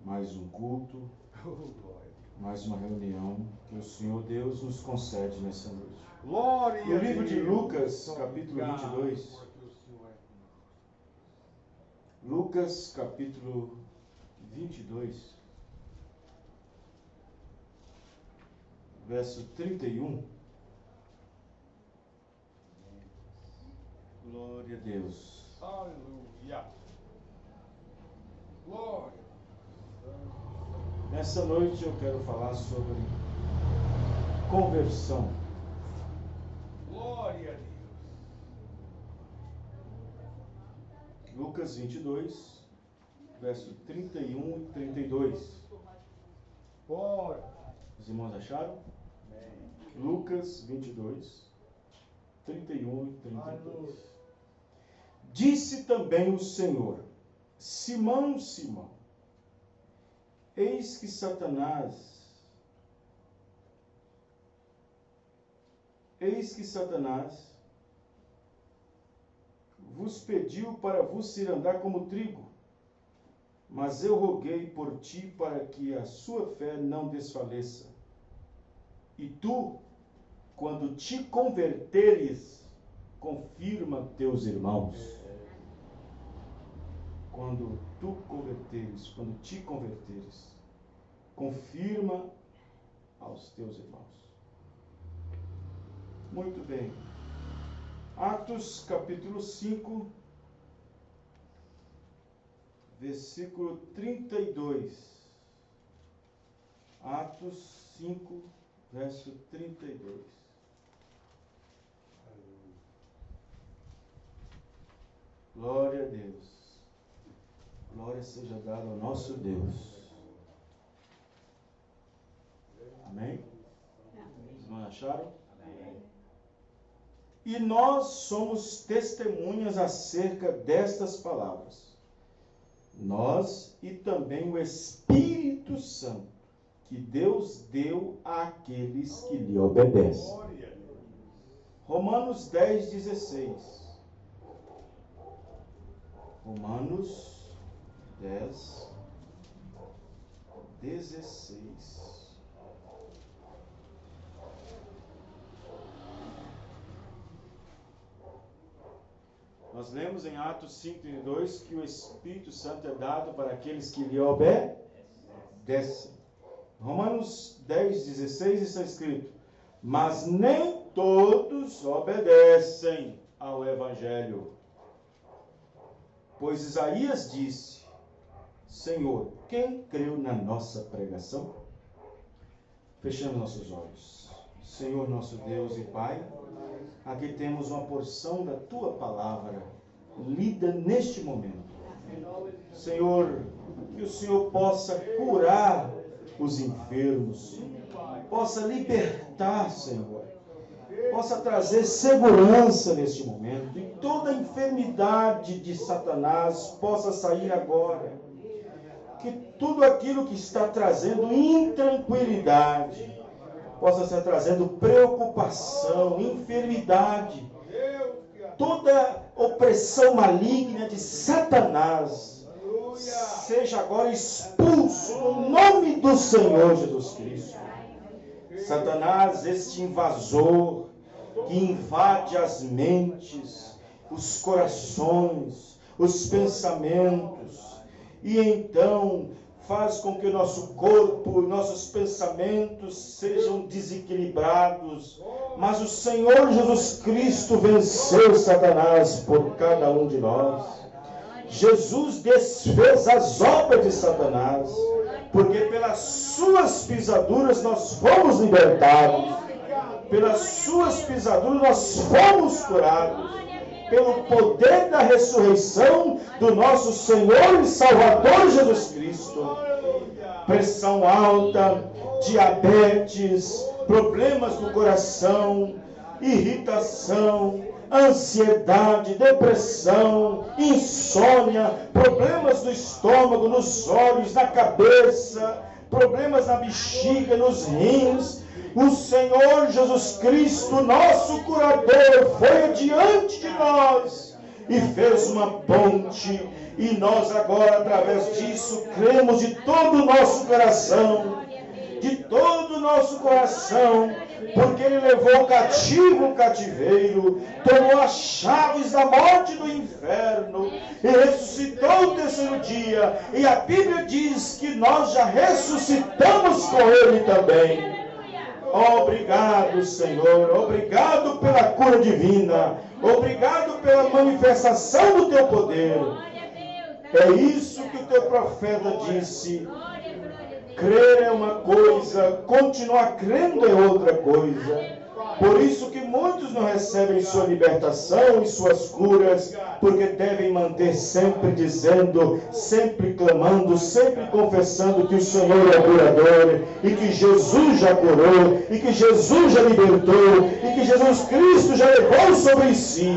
mais um culto, mais uma reunião que o Senhor Deus nos concede nessa noite. Glória No livro de Lucas, capítulo 22. Lucas, capítulo 22, verso 31. Glória a Deus. Aleluia. Glória. Nessa noite eu quero falar sobre conversão. Glória a Deus. Lucas 22, verso 31 e 32. Glória. Os irmãos acharam? Lucas 22, 31 e 32. Disse também o Senhor: Simão, Simão, eis que Satanás vos pediu para vos cirandar como trigo, mas eu roguei por ti para que a sua fé não desfaleça. E tu, quando te converteres, confirma teus irmãos. Quando te converteres, confirma aos teus irmãos. Muito bem. Atos capítulo 5, versículo 32. Atos 5, verso 32. Glória a Deus. Glória seja dada ao nosso Deus. Amém? Vocês não acharam? Amém. E nós somos testemunhas acerca destas palavras. Nós e também o Espírito Santo, que Deus deu àqueles que lhe obedecem. Romanos 10, 16. Romanos 10, 16. Nós lemos em Atos 5:32 que o Espírito Santo é dado para aqueles que lhe obedecem. Romanos 10, 16 está escrito: mas nem todos obedecem ao Evangelho. Pois Isaías disse: Senhor, quem creu na nossa pregação? Fechamos nossos olhos. Senhor, nosso Deus e Pai, aqui temos uma porção da Tua palavra, lida neste momento. Senhor, que o Senhor possa curar os enfermos, possa libertar, Senhor, possa trazer segurança neste momento, e toda enfermidade de Satanás possa sair agora. Que tudo aquilo que está trazendo intranquilidade possa estar trazendo preocupação, enfermidade, toda opressão maligna de Satanás seja agora expulso no nome do Senhor Jesus Cristo. Satanás, este invasor que invade as mentes, os corações, os pensamentos, e então faz com que o nosso corpo, nossos pensamentos sejam desequilibrados. Mas o Senhor Jesus Cristo venceu Satanás por cada um de nós. Jesus desfez as obras de Satanás, porque pelas suas pisaduras nós fomos libertados. Pelas suas pisaduras nós fomos curados. Pelo poder da ressurreição do nosso Senhor e Salvador Jesus Cristo. Pressão alta, diabetes, problemas do coração, irritação, ansiedade, depressão, insônia, problemas no estômago, nos olhos, na cabeça, problemas na bexiga, nos rins. O Senhor Jesus Cristo, nosso curador, foi adiante de nós e fez uma ponte, e nós agora, através disso, cremos de todo o nosso coração, porque Ele levou cativo o cativeiro, tomou as chaves da morte do inferno, e ressuscitou o terceiro dia, e a Bíblia diz que nós já ressuscitamos com Ele também. Obrigado, Senhor, obrigado pela cura divina, obrigado pela manifestação do Teu poder. É isso que o Teu profeta disse. Crer é uma coisa, continuar crendo é outra coisa. Por isso que muitos não recebem sua libertação e suas curas, porque devem manter sempre dizendo, sempre clamando, sempre confessando que o Senhor é curador, e que Jesus já curou, e que Jesus já libertou, e que Jesus Cristo já levou sobre si.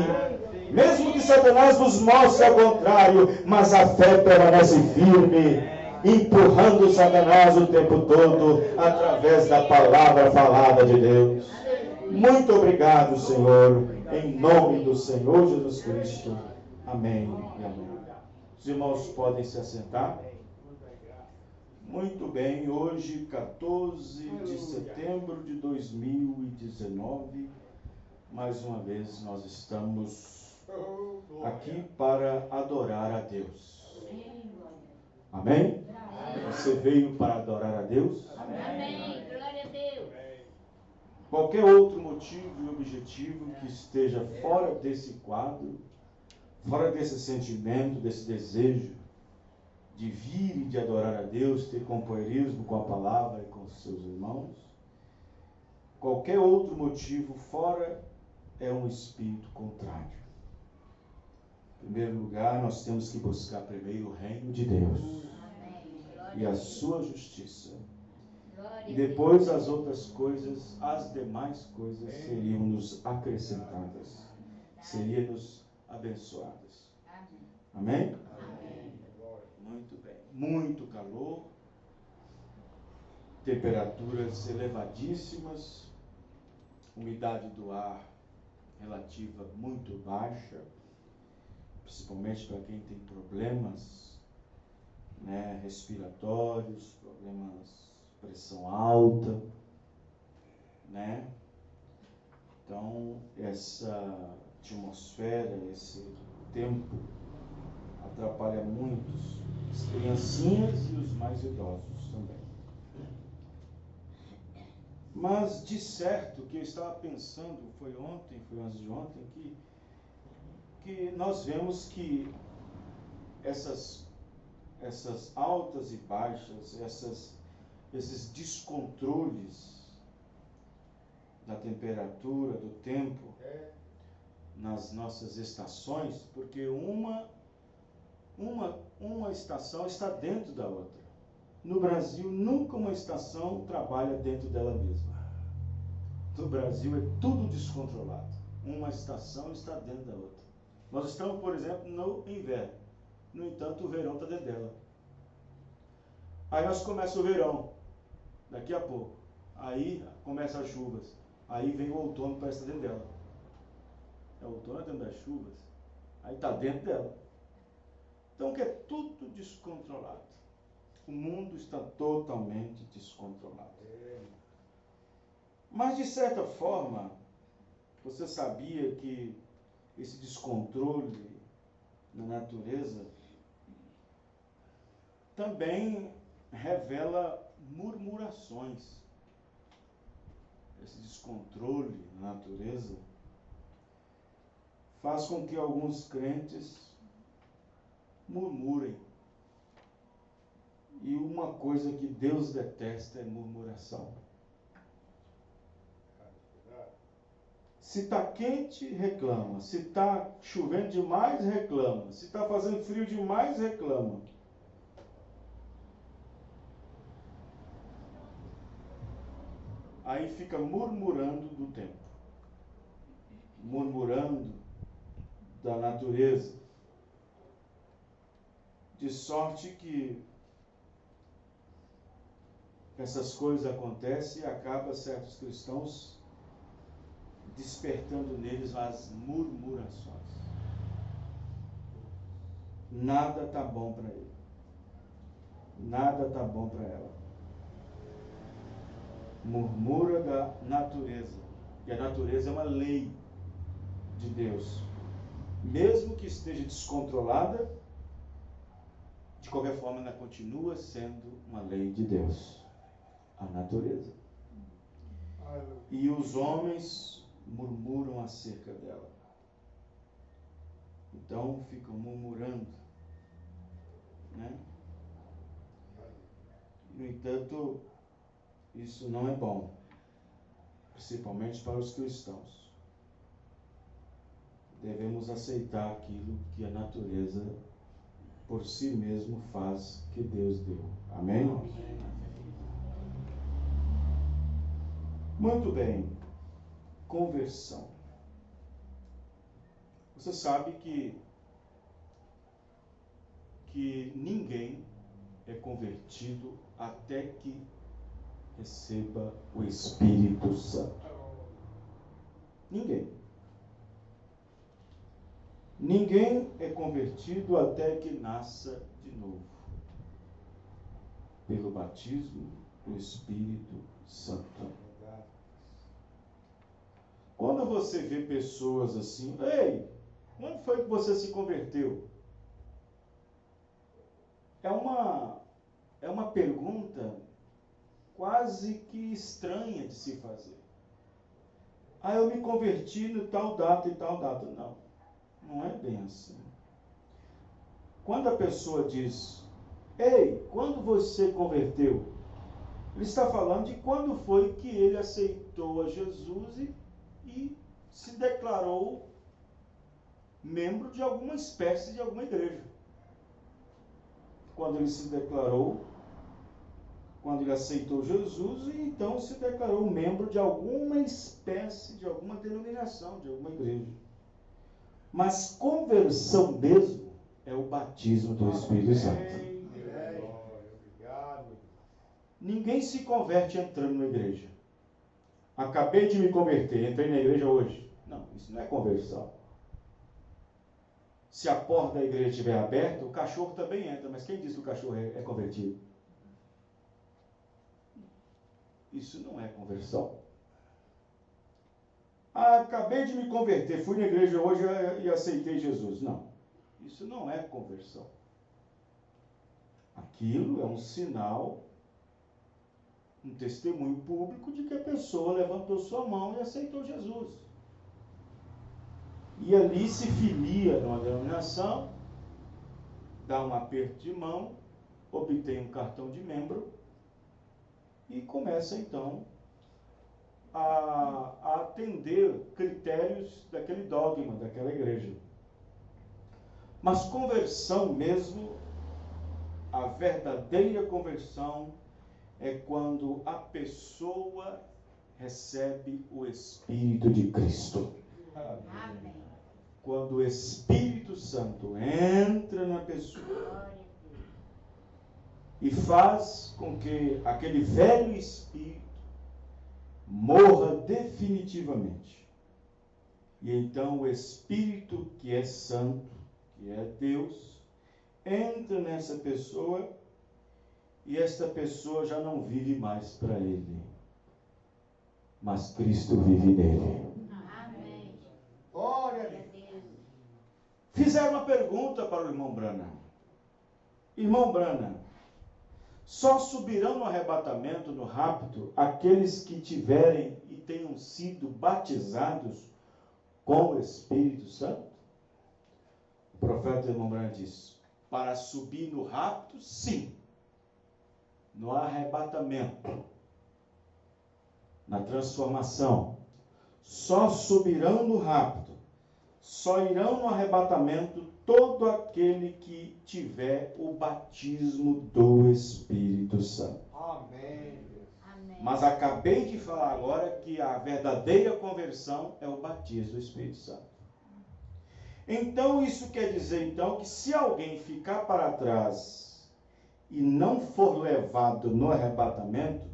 Mesmo que Satanás nos mostre ao contrário, mas a fé permanece firme, empurrando Satanás o tempo todo, através da palavra falada de Deus. Muito obrigado, Senhor, em nome do Senhor Jesus Cristo. Amém e amém. Os irmãos podem se assentar. Muito bem, hoje, 14 de setembro de 2019, mais uma vez nós estamos aqui para adorar a Deus. Amém? Você veio para adorar a Deus? Amém. Glória a Deus. Qualquer outro motivo e objetivo que esteja fora desse quadro, fora desse sentimento, desse desejo de vir e de adorar a Deus, ter companheirismo com a palavra e com os seus irmãos, qualquer outro motivo fora é um espírito contrário. Em primeiro lugar, nós temos que buscar primeiro o reino de Deus e a sua justiça. E depois as outras coisas, as demais coisas seriam-nos acrescentadas, seriam-nos abençoadas. Amém? Amém. Muito bem. Muito calor, temperaturas elevadíssimas, umidade do ar relativa muito baixa, principalmente para quem tem problemas, respiratórios, problemas de pressão alta, Então, essa atmosfera, esse tempo atrapalha muitos, as criancinhas e os mais idosos também. Mas, de certo, que eu estava pensando, foi ontem, foi antes de ontem, que nós vemos que essas altas e baixas, esses descontroles da temperatura, do tempo, nas nossas estações, porque uma estação está dentro da outra. No Brasil, nunca uma estação trabalha dentro dela mesma. No Brasil é tudo descontrolado. Uma estação está dentro da outra. Nós estamos, por exemplo, no inverno. No entanto, o verão está dentro dela. Aí nós começa o verão, daqui a pouco. Aí começam as chuvas. Aí vem o outono, parece estar dentro dela. O outono é dentro das chuvas. Aí está dentro dela. Então, que é tudo descontrolado. O mundo está totalmente descontrolado. Mas, de certa forma, você sabia que esse descontrole na natureza também revela murmurações. Esse descontrole na natureza faz com que alguns crentes murmurem. E uma coisa que Deus detesta é murmuração. Se está quente, reclama. Se está chovendo demais, reclama. Se está fazendo frio demais, reclama. Aí fica murmurando do tempo, murmurando da natureza, de sorte que essas coisas acontecem e acaba certos cristãos despertando neles as murmurações. nada está bom para ele. Nada está bom para ela. Murmura da natureza. E a natureza é uma lei de Deus. Mesmo que esteja descontrolada, de qualquer forma ela continua sendo uma lei de Deus. A natureza. E os homens murmuram acerca dela. Então ficam murmurando, né? No entanto, isso não é bom, principalmente para os cristãos. Devemos aceitar aquilo que a natureza por si mesmo faz, que Deus deu. Amém? Amém. Muito bem. Conversão. Você sabe que ninguém é convertido até que receba o Espírito Santo. Ninguém. Ninguém é convertido até que nasça de novo, pelo batismo do Espírito Santo. Quando você vê pessoas assim, ei, quando foi que você se converteu? É uma pergunta quase que estranha de se fazer. Eu me converti no tal data e tal data. Não é bem assim. Quando a pessoa diz, ei, quando você converteu? Ele está falando de quando foi que ele aceitou a Jesus e se declarou membro de alguma espécie de alguma igreja. Quando ele se declarou, quando ele aceitou Jesus, e então se declarou membro de alguma espécie, de alguma denominação, de alguma igreja. Mas conversão mesmo é o batismo do Espírito Santo. Ninguém se converte entrando na igreja. Acabei de me converter, entrei na igreja hoje. Não, isso não é conversão. Se a porta da igreja estiver aberta, o cachorro também entra. Mas quem disse que o cachorro é convertido? Isso não é conversão. Acabei de me converter, fui na igreja hoje e aceitei Jesus. Não, isso não é conversão. Aquilo é um sinal, um testemunho público de que a pessoa levantou sua mão e aceitou Jesus. E ali se filia numa denominação, dá um aperto de mão, obtém um cartão de membro e começa então a atender critérios daquele dogma, daquela igreja. Mas conversão mesmo, a verdadeira conversão, é quando a pessoa recebe o Espírito de Cristo. Amém. Quando o Espírito Santo entra na pessoa e faz com que aquele velho espírito morra definitivamente. E então o Espírito, que é santo, que é Deus, entra nessa pessoa e esta pessoa já não vive mais para ele, mas Cristo vive nele. Amém. Glória a Glória Deus. a Deus. Fizeram uma pergunta para o irmão Branham. Irmão Branham, só subirão no arrebatamento, no rapto, aqueles que tiverem e tenham sido batizados com o Espírito Santo? O profeta irmão Branham diz, para subir no rapto, sim. No arrebatamento, na transformação, só subirão no rapto, só irão no arrebatamento todo aquele que tiver o batismo do Espírito Santo. Amém. Amém. Mas acabei de falar agora que a verdadeira conversão é o batismo do Espírito Santo. Então isso quer dizer então que se alguém ficar para trás e não for levado no arrebatamento,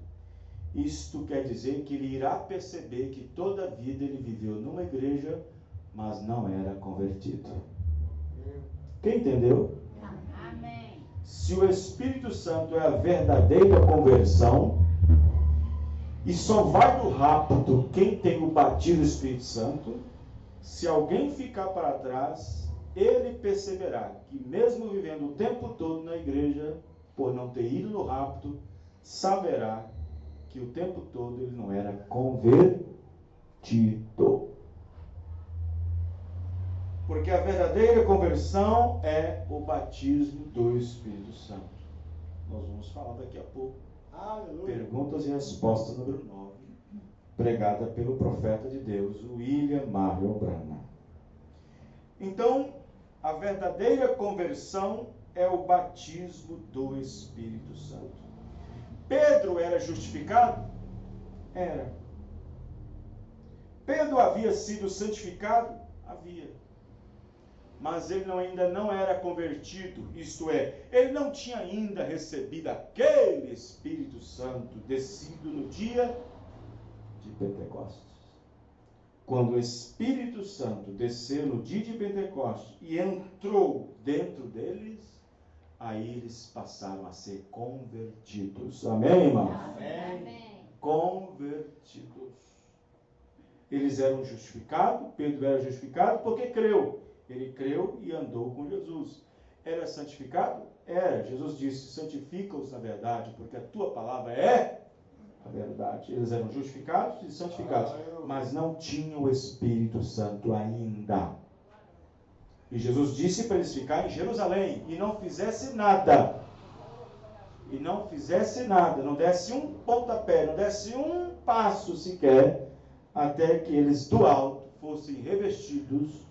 isto quer dizer que ele irá perceber que toda a vida ele viveu numa igreja, mas não era convertido. Quem entendeu? se o Espírito Santo é a verdadeira conversão, e só vai do rapto quem tem o batismo do Espírito Santo, se alguém ficar para trás, ele perceberá que mesmo vivendo o tempo todo na igreja, por não ter ido no rapto, saberá que o tempo todo ele não era convertido. Porque a verdadeira conversão é o batismo do Espírito Santo. Nós vamos falar daqui a pouco. Aleluia. Perguntas e respostas número 9, pregada pelo profeta de Deus, William Marion Branham. Então, a verdadeira conversão é o batismo do Espírito Santo. Pedro era justificado? Era. Pedro havia sido santificado? Havia. Mas ele ainda não era convertido, isto é, ele não tinha ainda recebido aquele Espírito Santo descido no dia de Pentecostes. Quando o Espírito Santo desceu no dia de Pentecostes e entrou dentro deles, aí eles passaram a ser convertidos. Amém, irmãos? Amém. Convertidos. Eles eram justificados, Pedro era justificado porque creu. Ele creu e andou com Jesus. Era santificado? Era. Jesus disse, santifica-os na verdade, porque a tua palavra é a verdade. Eles eram justificados e santificados, mas não tinham o Espírito Santo ainda. E Jesus disse para eles ficarem em Jerusalém e não fizesse nada. E não fizesse nada, não desse um pontapé, não desse um passo sequer, até que eles do alto fossem revestidos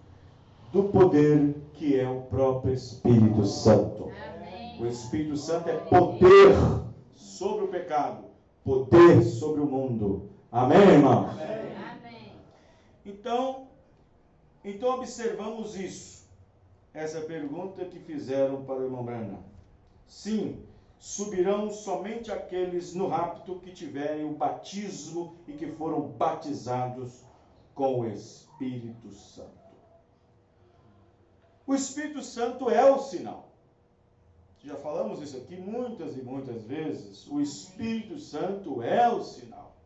do poder que é o próprio Espírito Santo. Amém. O Espírito Santo é poder sobre o pecado, poder sobre o mundo. Amém, irmãos? Amém. Então observamos isso. Essa pergunta que fizeram para o irmão Branham. Sim, subirão somente aqueles no rapto que tiverem o batismo e que foram batizados com o Espírito Santo. O Espírito Santo é o sinal. Já falamos isso aqui muitas e muitas vezes. O Espírito Santo é o sinal.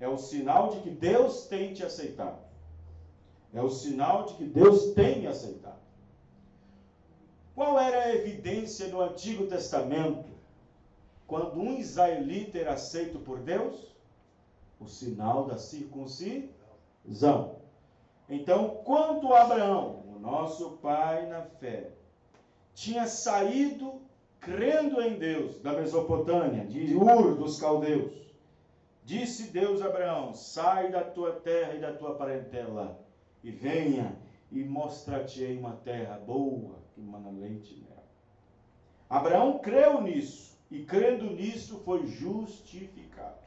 É o sinal de que Deus tem te aceitado. É o sinal de que Deus tem me aceitado. Qual era a evidência no Antigo Testamento quando um israelita era aceito por Deus? O sinal da circuncisão. Então, quando Abraão, o nosso pai na fé, tinha saído crendo em Deus da Mesopotâmia, de Ur dos caldeus, disse Deus a Abraão, sai da tua terra e da tua parentela e venha e mostra-te-ei uma terra boa, que mana leite e mel. Abraão creu nisso e crendo nisso foi justificado.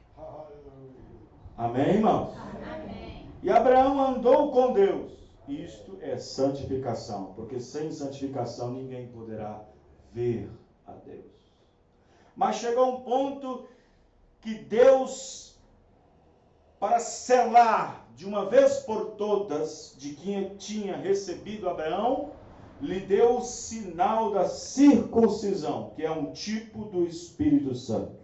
Amém, irmãos? Amém. E Abraão andou com Deus. Isto é santificação, porque sem santificação ninguém poderá ver a Deus. Mas chegou um ponto que Deus, para selar de uma vez por todas de quem tinha recebido Abraão, lhe deu o sinal da circuncisão, que é um tipo do Espírito Santo.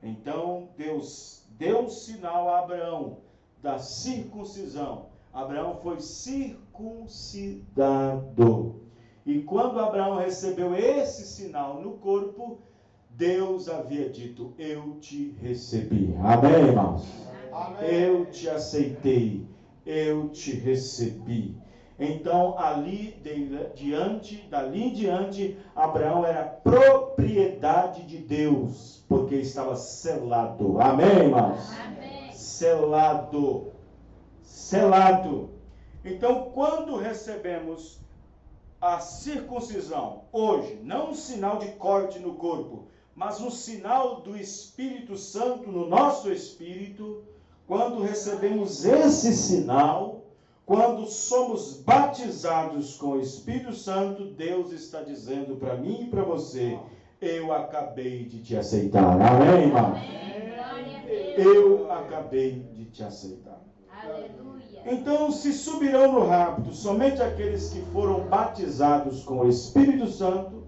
Então Deus deu um sinal a Abraão da circuncisão. Abraão foi circuncidado. E quando Abraão recebeu esse sinal no corpo, Deus havia dito, eu te recebi. Amém, irmãos? Amém. Eu te aceitei, eu te recebi. Então, dali em diante, Abraão era propriedade de Deus, porque estava selado. Amém, irmãos? Amém. Selado. Selado. Então, quando recebemos a circuncisão, hoje, não um sinal de corte no corpo, mas um sinal do Espírito Santo no nosso espírito, quando recebemos esse sinal, quando somos batizados com o Espírito Santo, Deus está dizendo para mim e para você, eu acabei de te aceitar. Amém, irmão? Amém. Glória a Deus. Eu acabei de te aceitar. Aleluia. Então, se subirão no rapto somente aqueles que foram batizados com o Espírito Santo,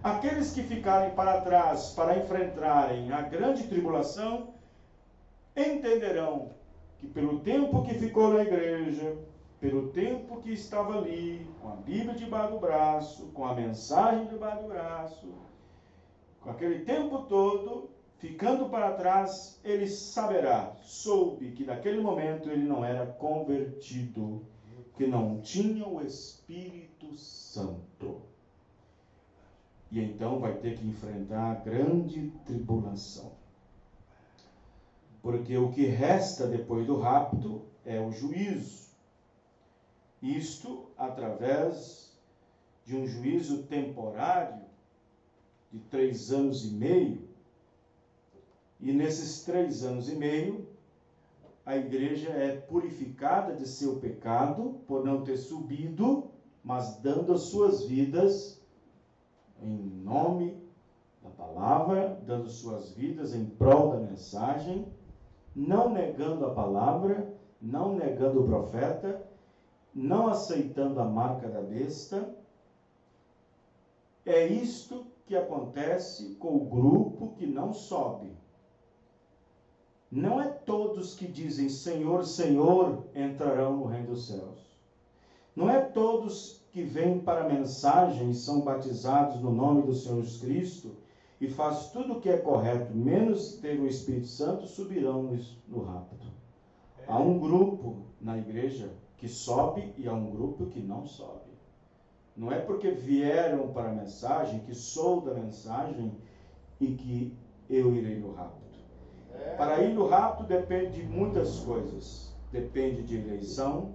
Aqueles que ficarem para trás para enfrentarem a grande tribulação, entenderão que pelo tempo que ficou na igreja, pelo tempo que estava ali, com a Bíblia debaixo do braço, com a mensagem debaixo do braço, com aquele tempo todo, ficando para trás, ele soube que naquele momento ele não era convertido, que não tinha o Espírito Santo. E então vai ter que enfrentar a grande tribulação. Porque o que resta depois do rapto é o juízo. Isto através de um juízo temporário de 3 anos e meio. E nesses 3 anos e meio, a igreja é purificada de seu pecado por não ter subido, mas dando as suas vidas em nome da palavra, dando suas vidas em prol da mensagem, não negando a palavra, não negando o profeta, não aceitando a marca da besta. É isto que acontece com o grupo que não sobe. Não é todos que dizem Senhor, Senhor entrarão no reino dos céus. Não é todos que vêm para a mensagem e são batizados no nome do Senhor Jesus Cristo e faz tudo o que é correto, menos ter o Espírito Santo, subirão no rapto. Há um grupo na igreja que sobe e há um grupo que não sobe. Não é porque vieram para a mensagem, que sou da mensagem e que eu irei no rapto. Para ir no rapto depende de muitas coisas. Depende de eleição,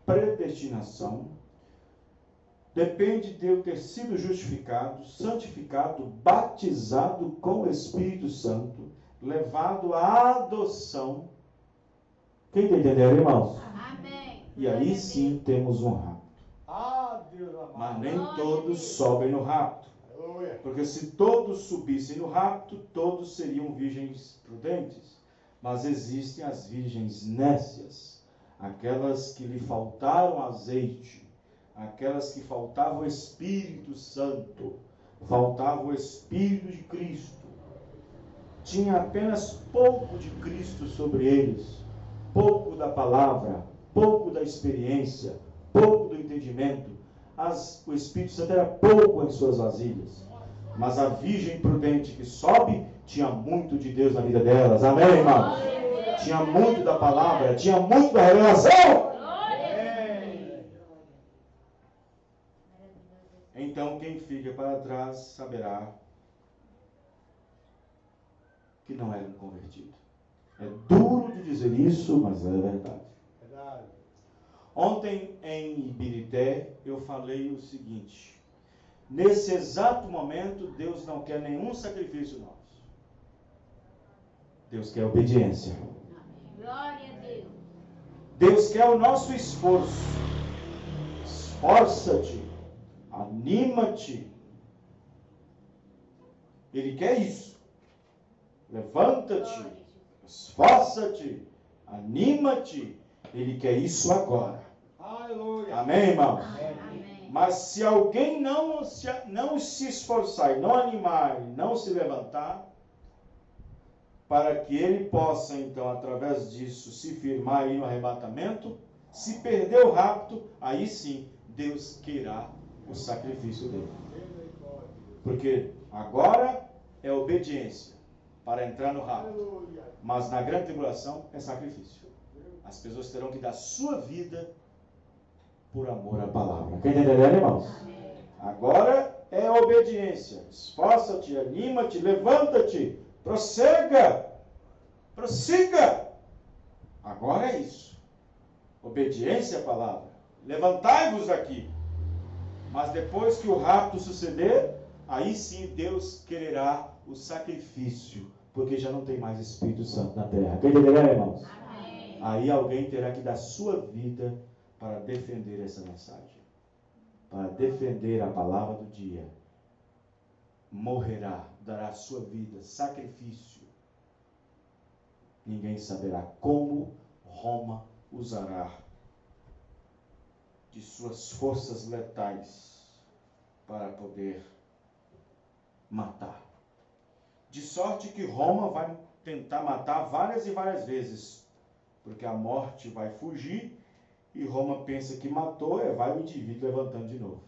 predestinação, depende de eu ter sido justificado, santificado, batizado com o Espírito Santo, levado à adoção. Quem está entendendo, irmãos? Amém. E aí sim temos um rapto. Ah, Deus amado. Mas nem todos sobem no rapto. Aleluia. Porque se todos subissem no rapto, todos seriam virgens prudentes. Mas existem as virgens nécias, aquelas que lhe faltaram azeite, aquelas que faltava o Espírito Santo, faltava o Espírito de Cristo. Tinha apenas pouco de Cristo sobre eles, pouco da palavra, pouco da experiência, pouco do entendimento. O Espírito Santo era pouco em suas vasilhas. Mas a virgem prudente que sobe, tinha muito de Deus na vida delas. Amém, irmãos? Tinha muito da palavra, tinha muito da revelação. Então quem fica para trás saberá que não era um convertido. É duro de dizer isso, mas é verdade. Verdade. Ontem em Ibirité eu falei o seguinte: nesse exato momento Deus não quer nenhum sacrifício nosso. Deus quer obediência. Glória a Deus. Deus quer o nosso esforço. Esforça-te, anima-te. Ele quer isso. Levanta-te, esforça-te, anima-te. Ele quer isso agora. Aleluia. Amém, irmão? Amém. Mas se alguém não se esforçar, e não animar, e não se levantar, para que ele possa, então, através disso, se firmar aí no arrebatamento, se perder o rapto, aí sim, Deus queirá o sacrifício dele. Porque agora é obediência para entrar no rapto. Aleluia. Mas na grande tribulação é sacrifício. As pessoas terão que dar sua vida por amor à palavra. Quem entendeu, irmãos? Agora é obediência. Esforça-te, anima-te, levanta-te, prossiga. Agora é isso. Obediência à palavra. Levantai-vos daqui. Mas depois que o rapto suceder, aí sim Deus quererá o sacrifício, porque já não tem mais Espírito Santo na terra. Quem entendeu, irmãos? Amém. Aí alguém terá que dar sua vida para defender essa mensagem, para defender a palavra do dia. Morrerá, dará sua vida, sacrifício. Ninguém saberá como Roma usará de suas forças letais para poder matar. De sorte que Roma vai tentar matar várias e várias vezes, porque a morte vai fugir e Roma pensa que matou, vai o indivíduo levantando de novo.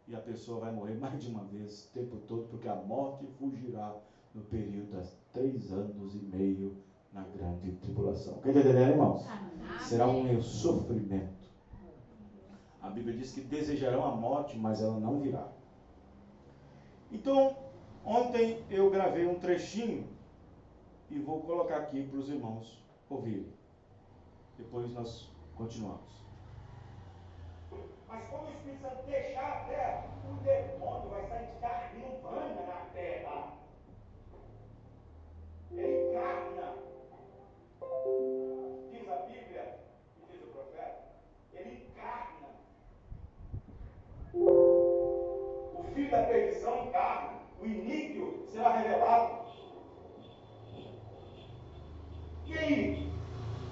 E a pessoa vai morrer mais de uma vez o tempo todo, porque a morte fugirá no período das 3 anos e meio na grande tribulação. Quer entender, irmãos? Será um sofrimento. A Bíblia diz que desejarão a morte, mas ela não virá. Então, ontem eu gravei um trechinho e vou colocar aqui para os irmãos ouvirem. Depois nós continuamos. Mas quando o Espírito Santo deixar a terra, o demônio vai estar de carne humana na terra. Ele encarna. Diz a Bíblia, e diz o profeta, ele encarna. O filho da perdição encarna. O iníquo será revelado. E aí?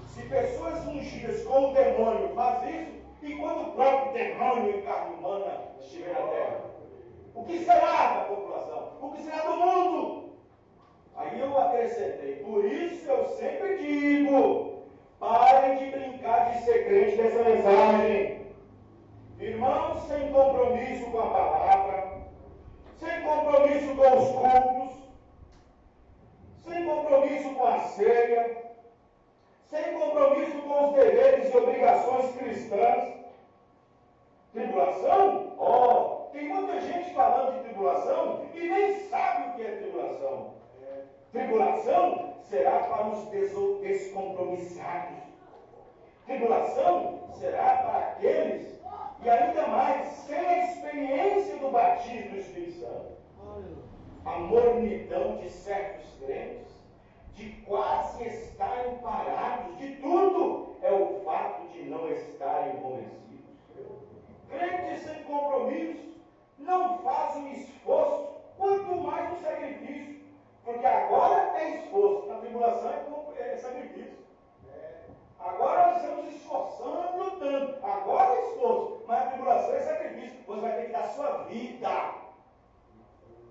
Se pessoas ungidas com o demônio fazem isso, e quando o próprio demônio em carne humana estiver na terra, o que será da população? O que será do mundo? Aí eu acrescentei, por isso eu sempre digo, parem de brincar de ser crente dessa mensagem. Irmãos sem compromisso com a palavra, sem compromisso com os cultos, sem compromisso com a ceia, sem compromisso com os deveres e obrigações cristãs. Tribulação? Tem muita gente falando de tribulação e nem sabe o que é tribulação. Tribulação será para os descompromissados. Tribulação será para aqueles, e ainda mais, sem a experiência do batismo do Espírito Santo. A mornidão de certos crentes, de quase estarem parados de tudo, é o fato de não estarem convencidos. Crentes sem compromisso não fazem esforço, quanto mais o sacrifício, porque agora é esforço, na tribulação é sacrifício. Agora nós estamos esforçando, lutando, agora é esforço, mas a tribulação é sacrifício, você vai ter que dar sua vida.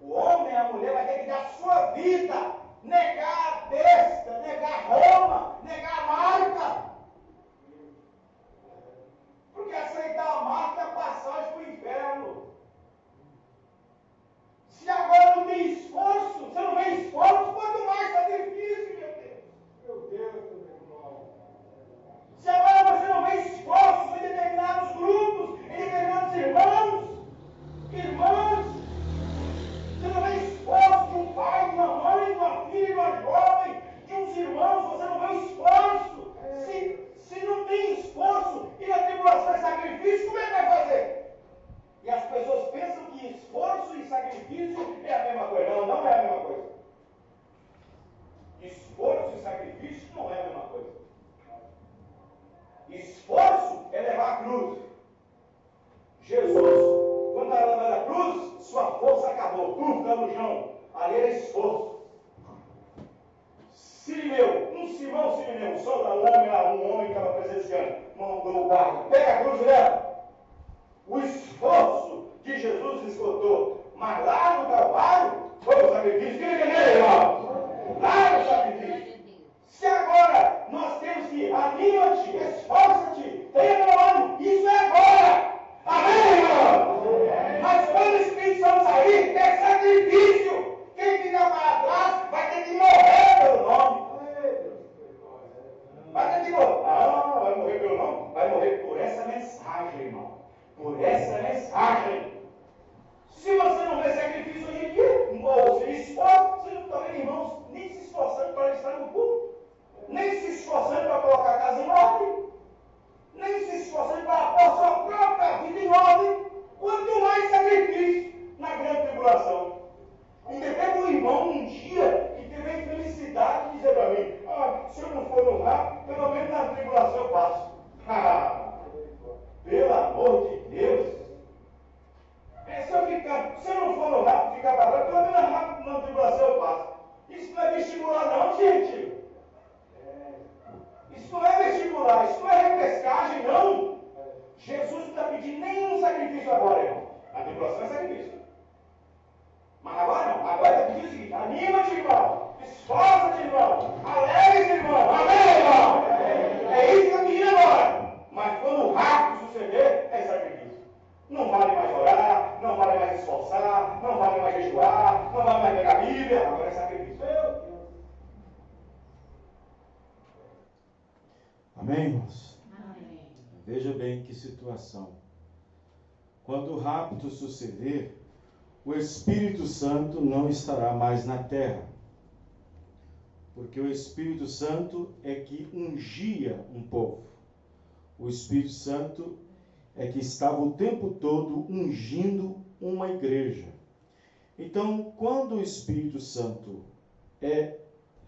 O homem e a mulher vai ter que dar sua vida, negar a besta, negar Roma, negar a marca. Porque aceitar a marca é a passagem para o inferno. Se agora não tem esforço, você não vê esforço, quanto mais sacrifício, meu Deus. Meu Deus, meu irmão. Se agora você não vê esforço em determinados grupos, em determinados irmãs, você não vê esforço de um pai, de uma mãe, de uma filha, de uma jovem, de uns irmãos, você não vê esforço. Se não tem esforço e na tribulação é sacrifício, como é que vai fazer? E as pessoas pensam que esforço e sacrifício é a mesma coisa. Não, não é a mesma coisa. Esforço e sacrifício não é a mesma coisa. Esforço é levar a cruz. Jesus, quando estava levando a cruz, sua força acabou, tudo ficou no chão. Ali era esforço. Sirineu, Simão Sirineu, um homem que estava presenciando, mandou o barco, pega a cruz dela. O esforço de Jesus esgotou, mas lá no Calvário foi o sacrifício. Quem entendeu, irmão? Lá no sacrifício. Se agora nós temos que anima-te, esforça-te, tenha no ânimo, isso é agora. Amém, irmão? Mas quando o Espírito Santo sair, é sacrifício. Quem ficar para trás vai ter que morrer pelo nome. Vai ter que morrer. Não vai morrer pelo nome. Vai morrer por essa mensagem, irmão. Por essa mensagem. Se você não vê sacrifício hoje em dia, ou se esforça, você não está vendo irmãos nem se esforçando para estar no culto, nem se esforçando para colocar a casa em ordem, nem se esforçando para pôr sua própria vida em ordem, quanto mais sacrifício na grande tribulação. E teve um irmão um dia que teve a infelicidade de dizer para mim, se eu não for no rap, pelo menos na tribulação eu passo. Pelo amor de Deus. Se eu não for no rap, ficar para trás, pelo menos na tribulação eu passo. Isso não é vestibular não, gente. Isso não é vestibular, isso não é repescagem não. Jesus não está pedindo nenhum sacrifício agora, irmão. A tribulação é sacrifício. Mas agora não. Agora é pedir o seguinte: anima-te, irmão. Esforça-te, irmão. Alegre-te, irmão. Amém, irmão? É isso que eu pedi agora. Mas quando o rapto suceder, é sacrifício. Não vale mais orar, não vale mais esforçar, não vale mais jejuar, não vale mais pegar a Bíblia. Agora é sacrifício. Meu Deus. Amém, irmãos? Amém. Veja bem que situação. Quando o rapto suceder, o Espírito Santo não estará mais na terra. Porque o Espírito Santo é que ungia um povo. O Espírito Santo é que estava o tempo todo ungindo uma igreja. Então, quando o Espírito Santo é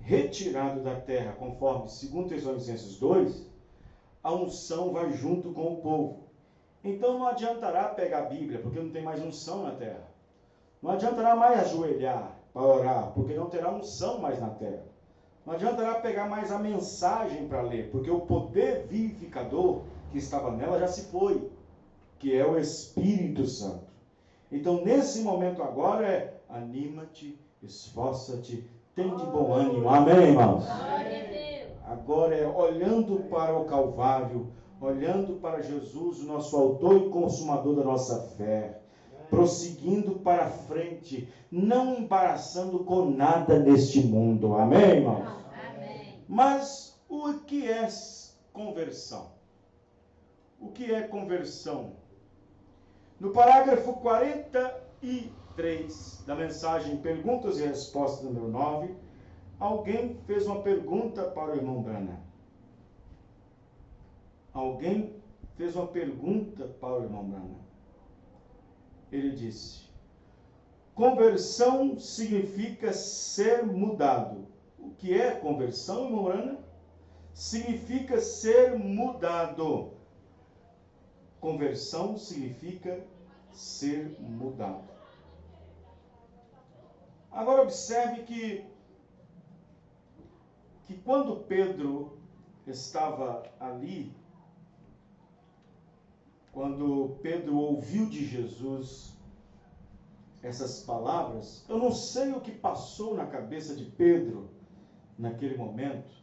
retirado da terra, conforme 2 Tessalonicenses 2, a unção vai junto com o povo. Então não adiantará pegar a Bíblia, porque não tem mais unção na terra. Não adiantará mais ajoelhar para orar, porque não terá unção mais na terra. Não adiantará pegar mais a mensagem para ler, porque o poder vivificador que estava nela já se foi, que é o Espírito Santo. Então, nesse momento agora é anima-te, esforça-te, tem de bom ânimo. Amém, irmãos? Glória a Deus. Agora é olhando para o Calvário, olhando para Jesus, o nosso autor e consumador da nossa fé, prosseguindo para frente, não embaraçando com nada neste mundo. Amém, irmãos? Amém. Mas o que é conversão? O que é conversão? No parágrafo 43 da mensagem Perguntas e Respostas número 9, alguém fez uma pergunta para o irmão Branham. Alguém fez uma pergunta para o irmão Branham. Ele disse: conversão significa ser mudado. O que é conversão, irmão Branham? Significa ser mudado. Conversão significa ser mudado. Agora observe que quando Pedro estava ali, quando Pedro ouviu de Jesus essas palavras, eu não sei o que passou na cabeça de Pedro naquele momento.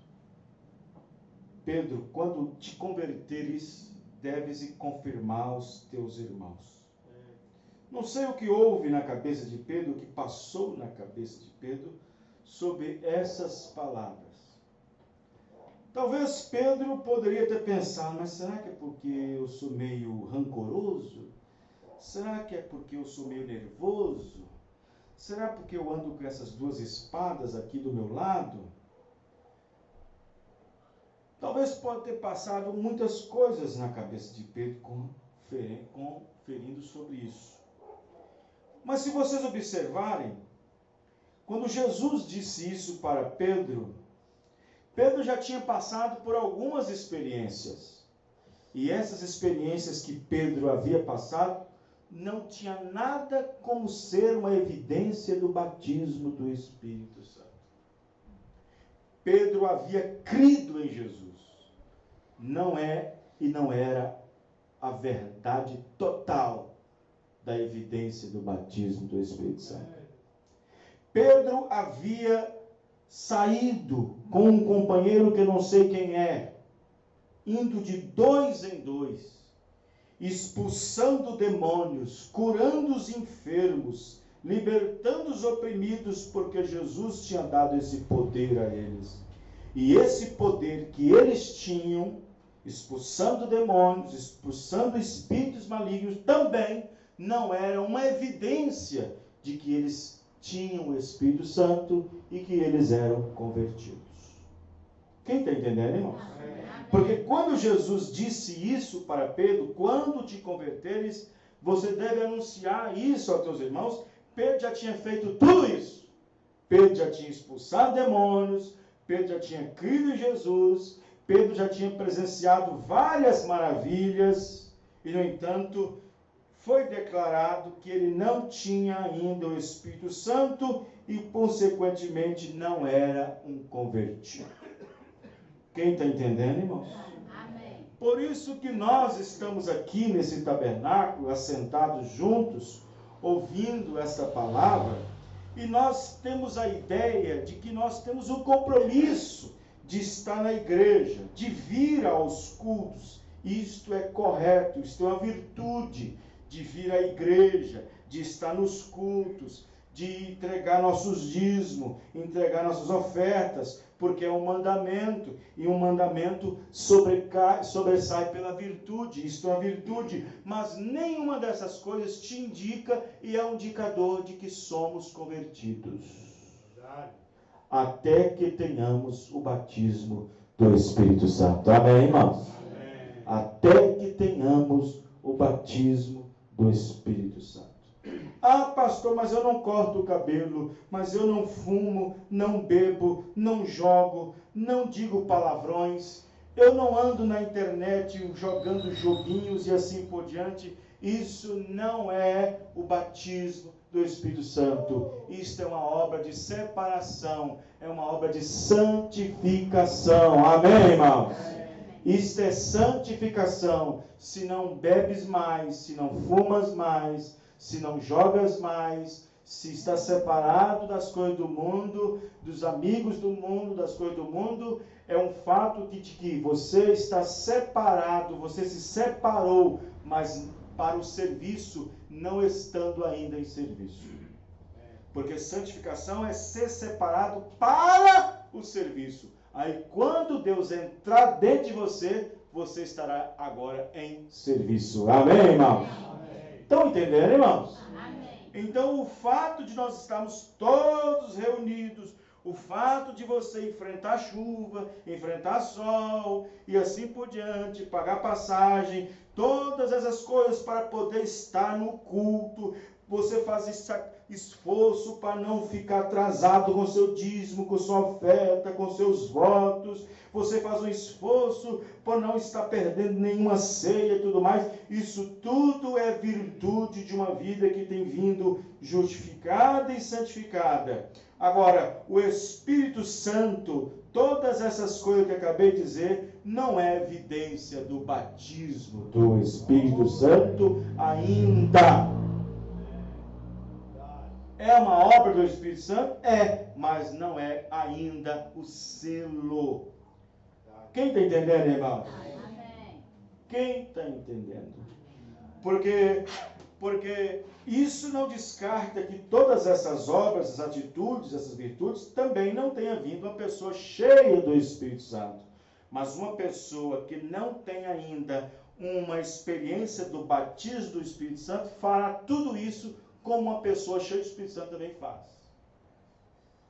Pedro, quando te converteres, deves confirmar aos teus irmãos. Não sei o que houve na cabeça de Pedro, o que passou na cabeça de Pedro sobre essas palavras. Talvez Pedro poderia ter pensado, mas será que é porque eu sou meio rancoroso? Será que é porque eu sou meio nervoso? Será porque eu ando com essas duas espadas aqui do meu lado? Talvez pode ter passado muitas coisas na cabeça de Pedro conferindo sobre isso. Mas se vocês observarem, quando Jesus disse isso para Pedro, Pedro já tinha passado por algumas experiências. E essas experiências que Pedro havia passado não tinha nada como ser uma evidência do batismo do Espírito Santo. Pedro havia crido em Jesus. Não é e não era a verdade total da evidência do batismo do Espírito Santo. Pedro havia saído com um companheiro que eu não sei quem é, indo de 2 em 2, expulsando demônios, curando os enfermos, libertando os oprimidos, porque Jesus tinha dado esse poder a eles. E esse poder que eles tinham, expulsando demônios, expulsando espíritos malignos, também não era uma evidência de que eles tinham o Espírito Santo e que eles eram convertidos. Quem está entendendo, irmãos? Porque quando Jesus disse isso para Pedro, quando te converteres, você deve anunciar isso aos teus irmãos. Pedro já tinha feito tudo isso. Pedro já tinha expulsado demônios, Pedro já tinha crido em Jesus, Pedro já tinha presenciado várias maravilhas, e no entanto, foi declarado que ele não tinha ainda o Espírito Santo e, consequentemente, não era um convertido. Quem está entendendo, irmãos? Amém. Por isso que nós estamos aqui nesse tabernáculo, assentados juntos, ouvindo essa palavra, E nós temos a ideia de que nós temos o compromisso de estar na igreja, de vir aos cultos. Isto é correto, isto é uma virtude, de vir à igreja, de estar nos cultos, de entregar nossos dízimos, entregar nossas ofertas, porque é um mandamento, e um mandamento sobressai pela virtude. Isto é uma virtude, mas nenhuma dessas coisas te indica e é um indicador de que somos convertidos. Até que tenhamos o batismo do Espírito Santo. Amém, irmãos? Amém. Até que tenhamos o batismo do Espírito Santo. Ah, pastor, mas eu não corto o cabelo, mas eu não fumo, não bebo, não jogo, não digo palavrões, eu não ando na internet jogando joguinhos e assim por diante. Isso não é o batismo do Espírito Santo. Isto é uma obra de separação, é uma obra de santificação. Amém, irmãos? Isto é santificação. Se não bebes mais, se não fumas mais, se não jogas mais, se está separado das coisas do mundo, dos amigos do mundo, das coisas do mundo, é um fato de que você está separado, você se separou, mas para o serviço, não estando ainda em serviço. Porque santificação é ser separado para o serviço. Aí quando Deus entrar dentro de você, você estará agora em serviço. Amém, irmãos? Estão entendendo, irmãos? Amém. Então, o fato de nós estarmos todos reunidos, o fato de você enfrentar chuva, enfrentar sol e assim por diante, pagar passagem, todas essas coisas para poder estar no culto, você faz esse esforço para não ficar atrasado com seu dízimo, com sua oferta, com seus votos. Você faz um esforço para não estar perdendo nenhuma ceia e tudo mais. Isso tudo é virtude de uma vida que tem vindo justificada e santificada. Agora, o Espírito Santo, todas essas coisas que eu acabei de dizer, não é evidência do batismo do Espírito Santo ainda. É uma obra do Espírito Santo? É, mas não é ainda o selo. Quem está entendendo, irmãos? Amém. Quem está entendendo? Porque isso não descarta que todas essas obras, essas atitudes, essas virtudes, também não tenha vindo uma pessoa cheia do Espírito Santo. Mas uma pessoa que não tem ainda uma experiência do batismo do Espírito Santo fará tudo isso como uma pessoa cheia do Espírito Santo também faz.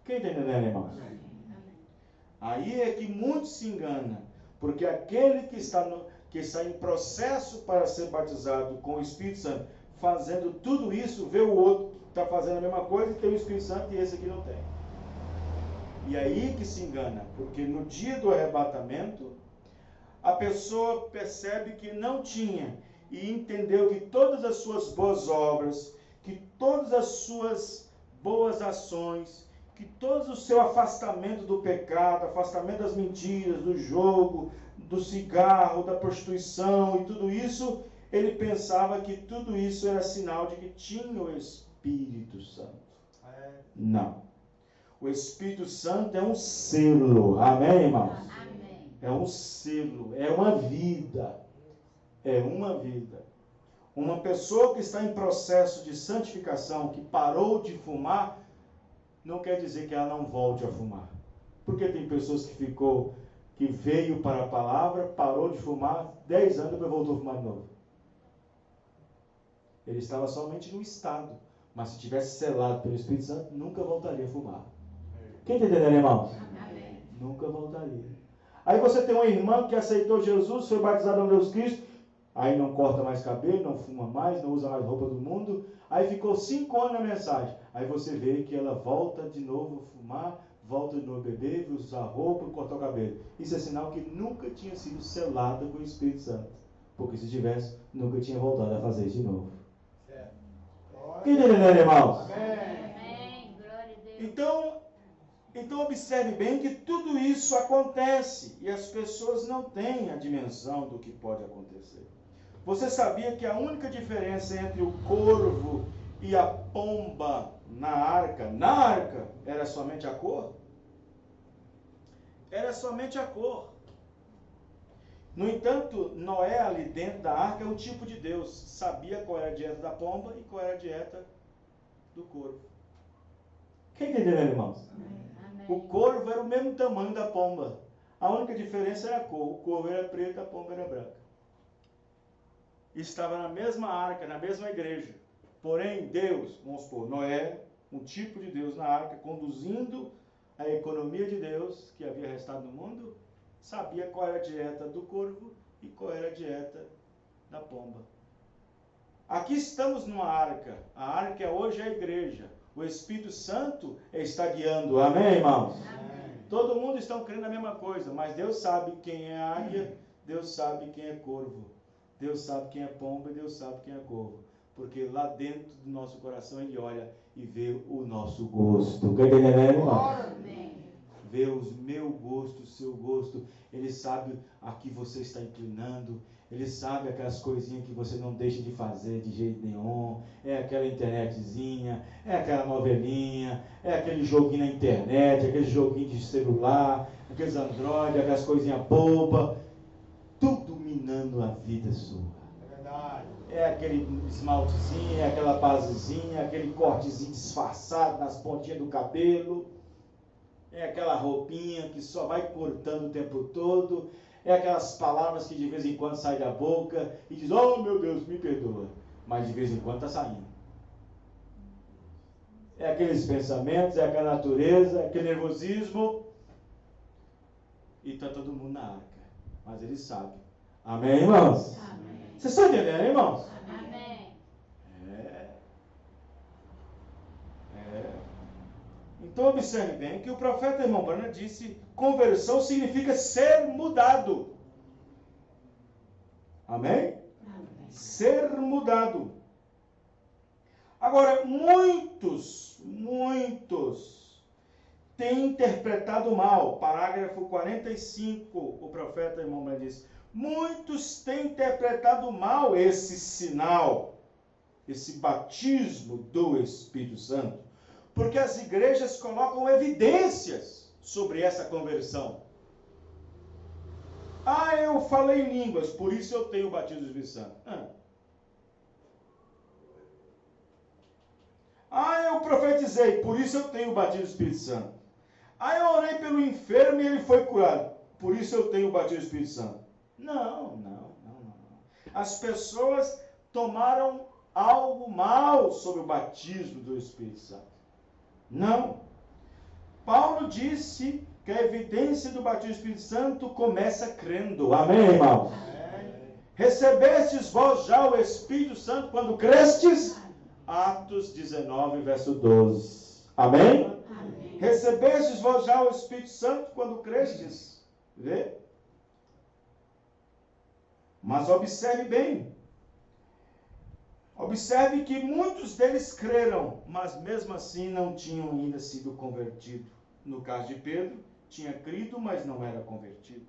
Quem está entendendo, irmãos? Aí é que muito se engana, porque aquele que está em processo para ser batizado com o Espírito Santo, fazendo tudo isso, vê o outro que está fazendo a mesma coisa e tem o Espírito Santo e esse aqui não tem. E aí que se engana, porque no dia do arrebatamento, a pessoa percebe que não tinha e entendeu que todas as suas boas obras, que todas as suas boas ações, que todo o seu afastamento do pecado, afastamento das mentiras, do jogo, do cigarro, da prostituição e tudo isso, ele pensava que tudo isso era sinal de que tinha o Espírito Santo. Não. O Espírito Santo é um selo. Amém, irmãos? Amém. É um selo, é uma vida. É uma vida. Uma pessoa que está em processo de santificação, que parou de fumar, não quer dizer que ela não volte a fumar. Porque tem pessoas que veio para a palavra, parou de fumar, 10 anos depois voltou a fumar de novo. Ele estava somente no estado, mas se tivesse selado pelo Espírito Santo, nunca voltaria a fumar. Quem está entendendo, irmãos? Amém. Nunca voltaria. Aí você tem uma irmã que aceitou Jesus, foi batizada no Jesus Cristo, aí não corta mais cabelo, não fuma mais, não usa mais roupa do mundo, aí ficou 5 anos na mensagem. Aí você vê que ela volta de novo a fumar, volta de novo a beber, usar roupa, cortar o cabelo. Isso é sinal que nunca tinha sido selada com o Espírito Santo. Porque se tivesse, nunca tinha voltado a fazer isso de novo. Quem está entendendo, irmãos? Amém. Glória a Deus. Então observe bem que tudo isso acontece e as pessoas não têm a dimensão do que pode acontecer. Você sabia que a única diferença entre o corvo e a pomba na arca era somente a cor? Era somente a cor. No entanto, Noé ali dentro da arca é um tipo de Deus. Sabia qual era a dieta da pomba e qual era a dieta do corvo. Quem está entendendo, irmãos? Amém. O corvo era o mesmo tamanho da pomba. A única diferença era a cor. O corvo era preto, a pomba era branca. Estava na mesma arca, na mesma igreja. Porém, Deus, vamos supor, Noé, um tipo de Deus na arca, conduzindo a economia de Deus que havia restado no mundo, sabia qual era a dieta do corvo e qual era a dieta da pomba. Aqui estamos numa arca. A arca hoje é a igreja. O Espírito Santo está guiando. Amém, irmãos? Amém. Todo mundo está crendo na mesma coisa, mas Deus sabe quem é águia, Deus sabe quem é corvo. Deus sabe quem é pomba e Deus sabe quem é corvo. Porque lá dentro do nosso coração Ele olha e vê o nosso gosto. Quer entender, irmão? Amém. Vê o meu gosto, o seu gosto. Ele sabe a que você está inclinando. Ele sabe aquelas coisinhas que você não deixa de fazer de jeito nenhum. É aquela internetzinha, é aquela novelinha, é aquele joguinho na internet, aquele joguinho de celular, aqueles Android, aquelas coisinhas bobas. Tudo minando a vida sua. É verdade. É aquele esmaltezinho, é aquela basezinha, aquele cortezinho disfarçado nas pontinhas do cabelo. É aquela roupinha que só vai cortando o tempo todo. É aquelas palavras que de vez em quando saem da boca e diz, oh meu Deus, me perdoa. Mas de vez em quando está saindo. É aqueles pensamentos, é aquela natureza, é aquele nervosismo. E está todo mundo na arca. Mas ele sabe. Amém, irmãos? Amém. Vocês estão entendendo, irmãos? Amém. Então observe bem que o profeta irmão Branham disse, conversão significa ser mudado. Amém? Amém. Ser mudado. Agora, muitos têm interpretado mal. Parágrafo 45, o profeta irmão Branham disse, muitos têm interpretado mal esse sinal, esse batismo do Espírito Santo, porque as igrejas colocam evidências sobre essa conversão. Ah, eu falei em línguas, por isso eu tenho o batismo do Espírito Santo. Ah, eu profetizei, por isso eu tenho o batismo do Espírito Santo. Ah, eu orei pelo enfermo e ele foi curado, por isso eu tenho o batismo do Espírito Santo. Não. As pessoas tomaram algo mal sobre o batismo do Espírito Santo. Não. Paulo disse que a evidência do batismo do Espírito Santo começa crendo. Amém, irmãos? Recebestes vós já o Espírito Santo quando crestes? Atos 19, verso 12. Amém? Amém. Recebestes vós já o Espírito Santo quando crestes? Vê? Mas observe bem. Observe que muitos deles creram, mas mesmo assim não tinham ainda sido convertidos. No caso de Pedro, tinha crido, mas não era convertido.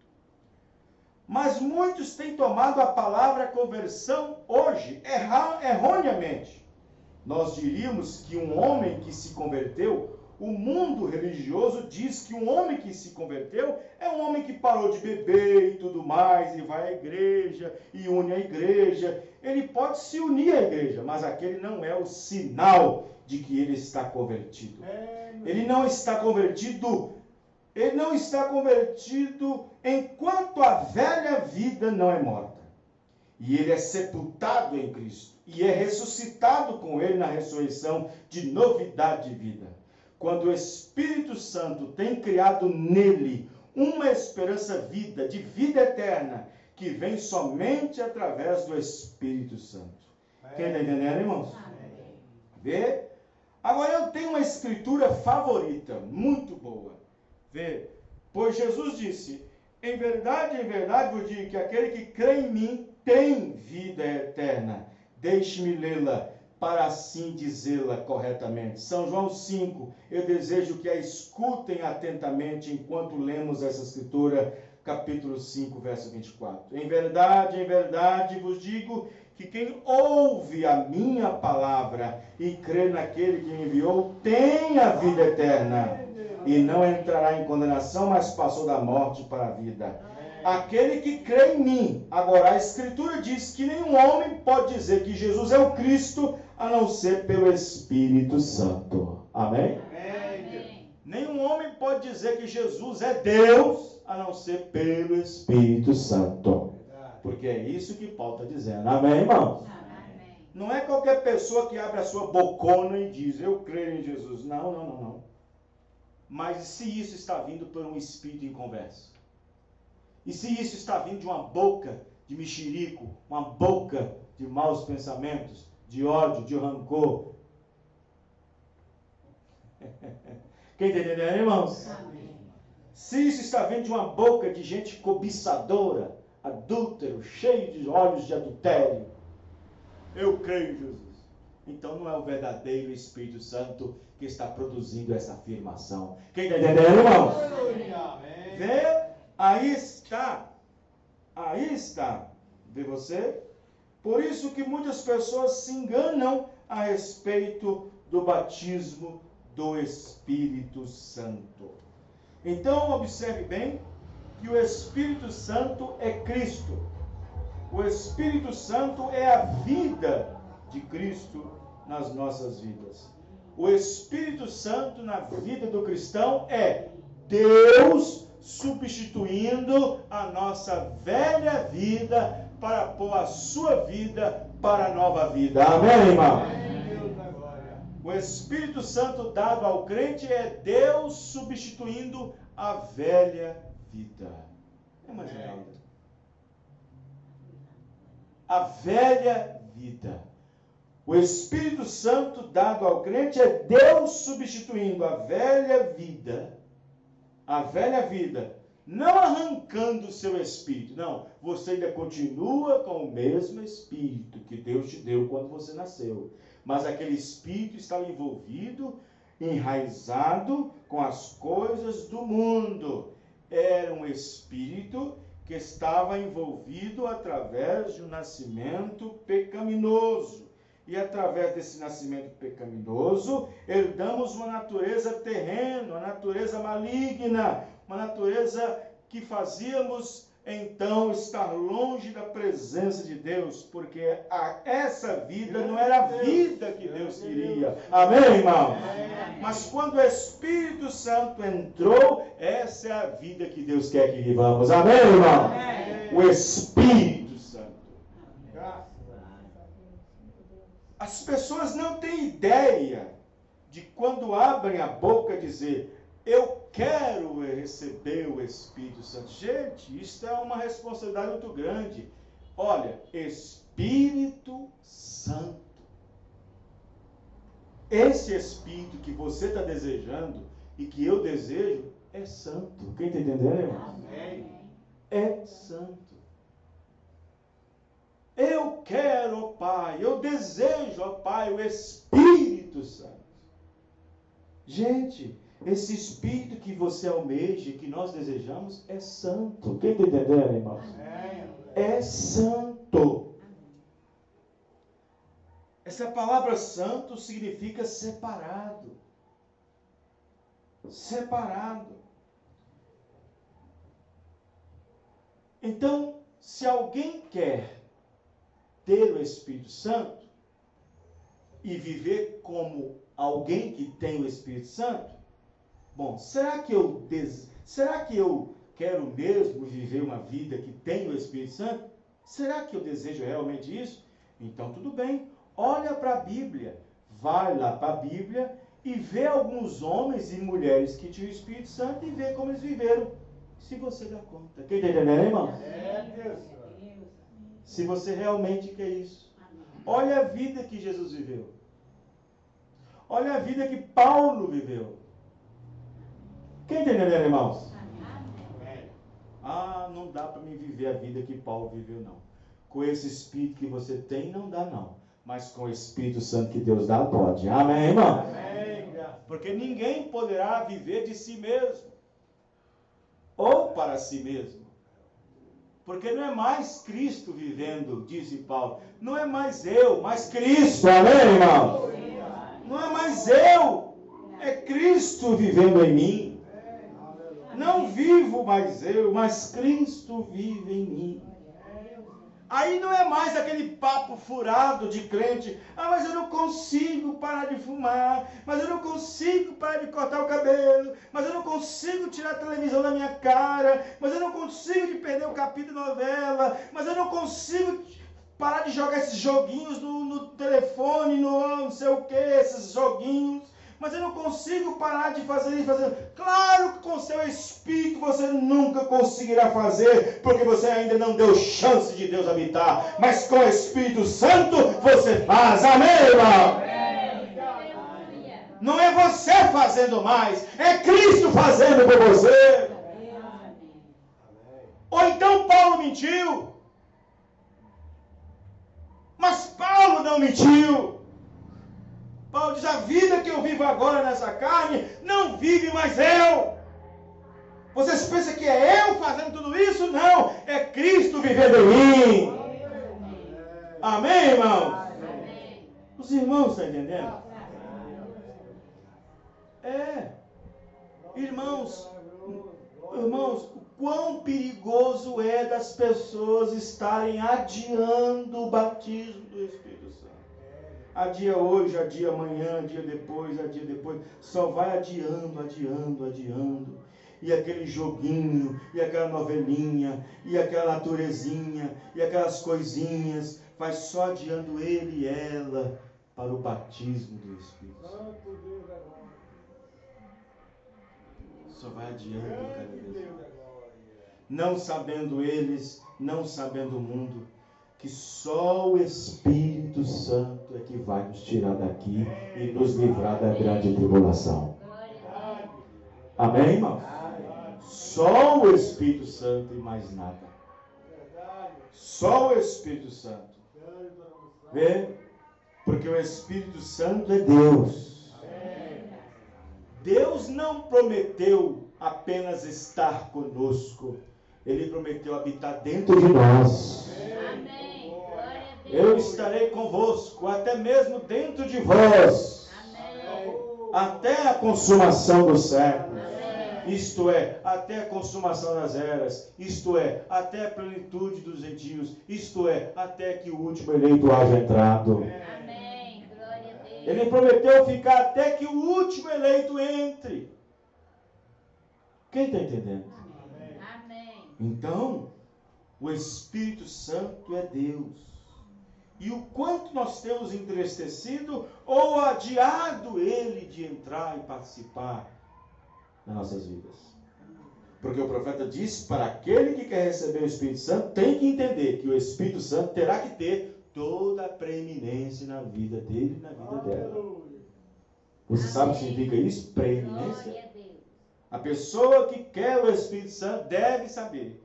Mas muitos têm tomado a palavra conversão hoje, erroneamente. Nós diríamos que um homem que se converteu, o mundo religioso diz que um homem que se converteu é um homem que parou de beber e tudo mais, e vai à igreja, e une a igreja. Ele pode se unir à igreja, mas aquele não é o sinal de que ele está convertido. Ele não está convertido enquanto a velha vida não é morta. E ele é sepultado em Cristo, e é ressuscitado com ele na ressurreição de novidade de vida. Quando o Espírito Santo tem criado nele uma esperança de vida eterna, que vem somente através do Espírito Santo. Quem está entendendo, irmãos? Vê? Agora eu tenho uma escritura favorita, muito boa. Vê? Pois Jesus disse, em verdade vos digo que aquele que crê em mim tem vida eterna. Deixe-me lê-la, para assim dizê-la corretamente. São João 5, eu desejo que a escutem atentamente enquanto lemos essa escritura, capítulo 5, verso 24. Em verdade vos digo que quem ouve a minha palavra e crê naquele que me enviou, tem a vida eterna e não entrará em condenação, mas passou da morte para a vida. Aquele que crê em mim. Agora, a Escritura diz que nenhum homem pode dizer que Jesus é o Cristo, a não ser pelo Espírito Santo. Amém? Amém. Nenhum homem pode dizer que Jesus é Deus, a não ser pelo Espírito Santo. Porque é isso que Paulo está dizendo. Amém, irmãos? Amém. Não é qualquer pessoa que abre a sua bocona e diz, eu creio em Jesus. Não. Mas se isso está vindo por um espírito em conversa? E se isso está vindo de uma boca de mexerico, uma boca de maus pensamentos, de ódio, de rancor? Quem está entendendo, irmãos? Amém. Se isso está vindo de uma boca de gente cobiçadora, adúltero, cheio de olhos de adultério, eu creio em Jesus. Então não é o verdadeiro Espírito Santo que está produzindo essa afirmação. Quem está entendendo, irmãos? Amém. Vê? Aí está. Vê você? Por isso que muitas pessoas se enganam a respeito do batismo do Espírito Santo. Então, observe bem que o Espírito Santo é Cristo. O Espírito Santo é a vida de Cristo nas nossas vidas. O Espírito Santo na vida do cristão é Deus substituindo a nossa velha vida para pôr a sua vida para a nova vida. Amém, irmão? O Espírito Santo dado ao crente é Deus substituindo a velha vida. Imagina. A velha vida. O Espírito Santo dado ao crente é Deus substituindo a velha vida. A velha vida, não arrancando o seu espírito, não, você ainda continua com o mesmo espírito que Deus te deu quando você nasceu, mas aquele espírito estava envolvido, enraizado com as coisas do mundo. Era um espírito que estava envolvido através de um nascimento pecaminoso. E através desse nascimento pecaminoso, herdamos uma natureza terrena, uma natureza maligna, uma natureza que fazíamos então estar longe da presença de Deus, porque essa vida não era a vida que Deus queria. Amém, irmão? Mas quando o Espírito Santo entrou, essa é a vida que Deus quer que vivamos. Amém, irmão? O Espírito Santo. As pessoas não têm ideia de quando abrem a boca dizer, eu quero receber o Espírito Santo. Gente, isso é uma responsabilidade muito grande. Olha, Espírito Santo. Esse Espírito que você está desejando e que eu desejo é santo. Quem está entendendo, irmão? Amém. É santo. Eu quero, ó Pai, eu desejo, ó Pai, o Espírito Santo. Gente, esse Espírito que você almeja, que nós desejamos, é santo. Quem está entendendo, irmãos? É santo. Essa palavra santo significa separado. Separado. Então, se alguém quer ter o Espírito Santo e viver como alguém que tem o Espírito Santo, bom, será que eu quero mesmo viver uma vida que tem o Espírito Santo? Será que eu desejo realmente isso? Então tudo bem, olha para a Bíblia, vai lá para a Bíblia e vê alguns homens e mulheres que tinham o Espírito Santo e vê como eles viveram, se você dá conta. Quem está entendendo, irmão? Deus. Se você realmente quer isso. Olha a vida que Jesus viveu. Olha a vida que Paulo viveu. Quem está entendendo, irmãos? Ah, não dá para mim viver a vida que Paulo viveu, não. Com esse Espírito que você tem, não dá, não. Mas com o Espírito Santo que Deus dá, pode. Amém, irmão? Amém. Porque ninguém poderá viver de si mesmo. Ou para si mesmo. Porque não é mais Cristo vivendo, diz Paulo. Não é mais eu, mas Cristo. Amém, irmão? Não é mais eu. É Cristo vivendo em mim. Não vivo mais eu, mas Cristo vive em mim. Aí não é mais aquele papo furado de crente. Ah, mas eu não consigo parar de fumar. Mas eu não consigo parar de cortar o cabelo. Mas eu não consigo tirar a televisão da minha cara. Mas eu não consigo de perder o capítulo de novela. Mas eu não consigo parar de jogar esses joguinhos no telefone, no não sei o que, esses joguinhos. Mas eu não consigo parar de fazer isso, Claro que com seu espírito você nunca conseguirá fazer, porque você ainda não deu chance de Deus habitar. Mas com o Espírito Santo você faz. Amém, irmão? Não é você fazendo mais, é Cristo fazendo por você. Ou então Paulo mentiu. Mas Paulo não mentiu. Paulo diz, a vida que eu vivo agora nessa carne, não vive mais eu. Vocês pensam que é eu fazendo tudo isso? Não, é Cristo vivendo em mim. Amém, irmãos? Amém. Os irmãos estão entendendo? Irmãos, o quão perigoso é das pessoas estarem adiando o batismo do Espírito Santo. Adia hoje, adia amanhã, adia depois, só vai adiando. E aquele joguinho, e aquela novelinha, e aquela naturezinha, e aquelas coisinhas, vai só adiando ele e ela para o batismo do Espírito Santo. Só vai adiando cada vez mais. Não sabendo eles, não sabendo o mundo, que só o Espírito Santo é que vai nos tirar daqui e nos livrar da grande tribulação. Amém, irmão? Só o Espírito Santo e mais nada. Só o Espírito Santo. Vê? Porque o Espírito Santo é Deus. Deus não prometeu apenas estar conosco. Ele prometeu habitar dentro de nós. Amém. Eu estarei convosco, até mesmo dentro de vós. Amém. Até a consumação do século. Amém. Isto é, até a consumação das eras. Isto é, até a plenitude dos gentios. Isto é, até que o último eleito haja entrado. Amém. Glória a Deus. Ele prometeu ficar até que o último eleito entre. Quem está entendendo? Amém. Então, o Espírito Santo é Deus. E o quanto nós temos entristecido ou adiado ele de entrar e participar nas nossas vidas. Porque o profeta diz, para aquele que quer receber o Espírito Santo, tem que entender que o Espírito Santo terá que ter toda a preeminência na vida dele e na vida dela. Você sabe o que significa isso? Preeminência? A pessoa que quer o Espírito Santo deve saber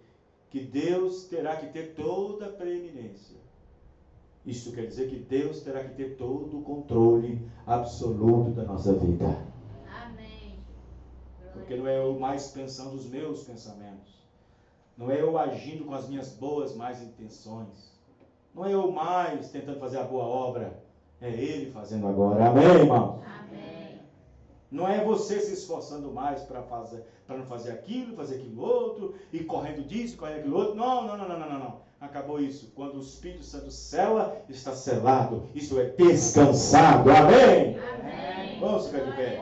que Deus terá que ter toda a preeminência. Isso quer dizer que Deus terá que ter todo o controle absoluto da nossa vida. Amém. Porque não é eu mais pensando os meus pensamentos. Não é eu agindo com as minhas boas más intenções. Não é eu mais tentando fazer a boa obra. É Ele fazendo agora. Amém, irmão? Amém. Não é você se esforçando mais para não fazer aquilo outro, e correndo disso, correndo aquilo outro. Não. Acabou isso. Quando o Espírito Santo sela, está selado. Isso é descansado. Amém? Amém. Vamos ficar de pé.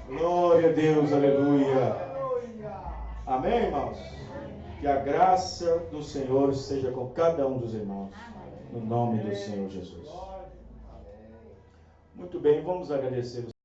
Glória a Deus, aleluia. Amém, irmãos? Que a graça do Senhor esteja com cada um dos irmãos. No nome do Senhor Jesus. Muito bem, vamos agradecer.